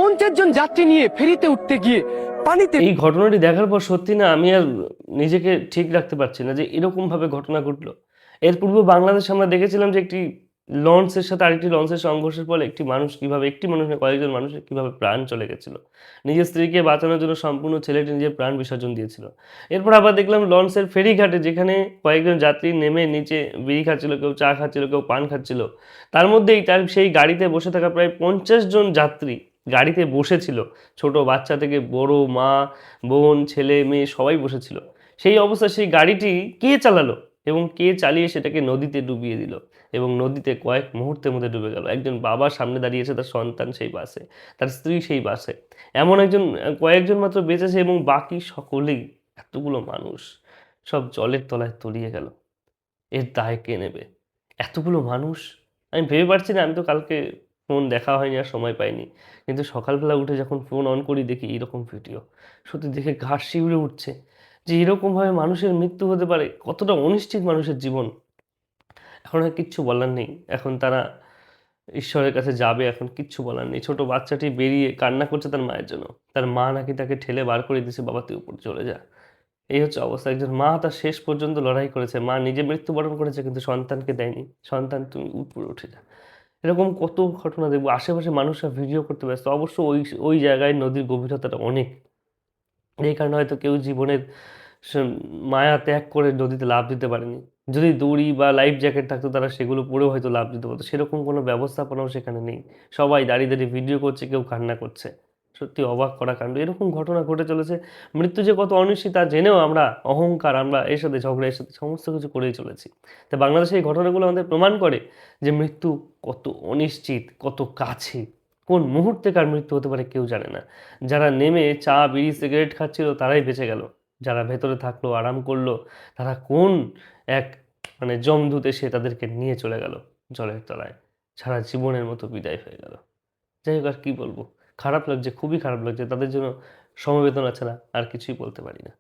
50 জন যাত্রী নিয়ে ফেরিতে উঠতে গিয়ে পানিতে। এই ঘটনাটি দেখার পর সত্যি না আমি আর নিজেকে ঠিক রাখতে পারছি না যে এরকম ভাবে ঘটনা ঘটলো। এর পূর্বে বাংলাদেশে আমরা দেখেছিলাম যে একটি লঞ্চের সাথে আরেকটি লঞ্চের সংঘর্ষের ফলে একটি মানুষ কিভাবে, একটি মানুষ না কয়েকজন মানুষের কিভাবে প্রাণ চলে গেছিল। নিজের স্ত্রীকে বাঁচানোর জন্য সম্পূর্ণ ছেলেটি নিজের প্রাণ বিসর্জন দিয়েছিল। এরপর আবার দেখলাম লঞ্চের ফেরিঘাটে যেখানে কয়েকজন যাত্রী নেমে নিচে বিড়ি খাচ্ছিল, কেউ চা খাচ্ছিল, কেউ পান খাচ্ছিল। তার মধ্যেই তার সেই গাড়িতে বসে থাকা প্রায় 50 জন যাত্রী গাড়িতে বসেছিল। ছোট বাচ্চা থেকে বড়, মা, বোন, ছেলে, মেয়ে সবাই বসেছিল। সেই অবস্থায় সেই গাড়িটি কে চালালো এবং কে চালিয়ে সেটাকে নদীতে ডুবিয়ে দিল এবং নদীতে কয়েক মুহূর্তের মধ্যে ডুবে গেল। একজন বাবা সামনে দাঁড়িয়েছে, তার সন্তান সেই বাসে, তার স্ত্রী সেই বাসে। এমন একজন কয়েকজন মাত্র বেঁচেছে এবং বাকি সকলেই, এতগুলো মানুষ সব জলের তলায় তলিয়ে গেল। এর দায় কে নেবে? এতগুলো মানুষ! আমি ভেবে পারছি না, আমি তো কালকে ফোন দেখা হয়নি আর সময় পাইনি। কিন্তু সকালবেলা উঠে যখন ফোন অন করি দেখি এইরকম ভিডিও। সত্যি দেখে গা শিউরে উঠছে যে এরকমভাবে মানুষের মৃত্যু হতে পারে। কতটা অনিশ্চিত মানুষের জীবন। এখন আর কিচ্ছু বলার নেই। এখন তারা ঈশ্বরের কাছে যাবে, এখন কিচ্ছু বলার নেই। ছোট বাচ্চাটি বেরিয়ে কান্না করছে তার মায়ের জন্য। তার মা নাকি তাকে ঠেলে বার করে দিয়েছে, "বাবা তুই উপরে চলে যা।" এই হচ্ছে অবস্থা। একজন মা তার শেষ পর্যন্ত লড়াই করেছে। মা নিজে মৃত্যুবরণ করেছে কিন্তু সন্তানকে দেয়নি। "সন্তান তুমি উপরে উঠে যা।" এরকম কত ঘটনা দেখব। আশেপাশে মানুষরা ভিডিও করতে ব্যস্ত। অবশ্য ওই জায়গায় নদীর গভীরতাটা অনেক। এই কারণে হয়তো কেউ জীবনের স মায়া ত্যাগ করে নদীতে লাফ দিতে পারেনি। যদি দড়ি বা লাইফ জ্যাকেট থাকতো তারা সেগুলো পরেও হয়তো লাফ দিতে পারত। সেরকম কোনো ব্যবস্থাপনাও সেখানে নেই। সবাই দাঁড়িয়ে, দাঁড়িয়ে ভিডিও করছে, কেউ কান্না করছে। সত্যি অবাক করা কাণ্ড। এরকম ঘটনা ঘটে চলেছে। মৃত্যু যে কত অনিশ্চিত তা জেনেও আমরা অহংকার, আমরা এর সাথে ঝগড়া, এর সাথে সমস্ত কিছু করেই চলেছি। তো বাংলাদেশে এই ঘটনাগুলো আমাদের প্রমাণ করে যে মৃত্যু কত অনিশ্চিত, কত কাছে। কোন মুহূর্তে কার মৃত্যু হতে পারে কেউ জানে না। যারা নেমে চা, বিড়ি, সিগারেট খাচ্ছিল তারাই বেঁচে গেল। যারা ভেতরে থাকলো, আরাম করলো, তারা কোন এক যমদূত এসে তাদেরকে নিয়ে চলে গেল জলের তলায়। সারা জীবনের মতো বিদায় হয়ে গেল। যাই হোক আর কি বলব? খারাপ লাগছে, খুবই খারাপ লাগছে। তাদের জন্য সমবেদনা ছাড়া আর কিছুই বলতে পারি না।